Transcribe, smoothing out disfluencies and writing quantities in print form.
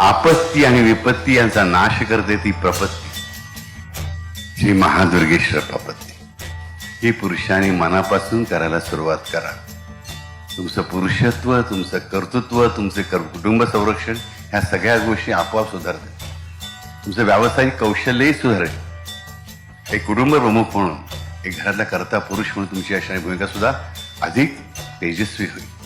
आपत्ती आणि विपत्ती यांचा नाश करते ती प्रपत्ती, श्री महादुर्गेश्वर प्रपत्ती. ही पुरुषांनी मनापासून करायला सुरुवात करा. तुमचं पुरुषत्व, तुमचं कर्तृत्व, तुमचे कुटुंब संरक्षण ह्या सगळ्या गोष्टी आपोआप सुधारतील. तुमचं व्यावसायिक कौशल्यही सुधारेल. एक कुटुंब प्रमुख म्हणून, एक घरातला कर्ता पुरुष म्हणून तुमची अशा भूमिका सुद्धा अधिक तेजस्वी होईल.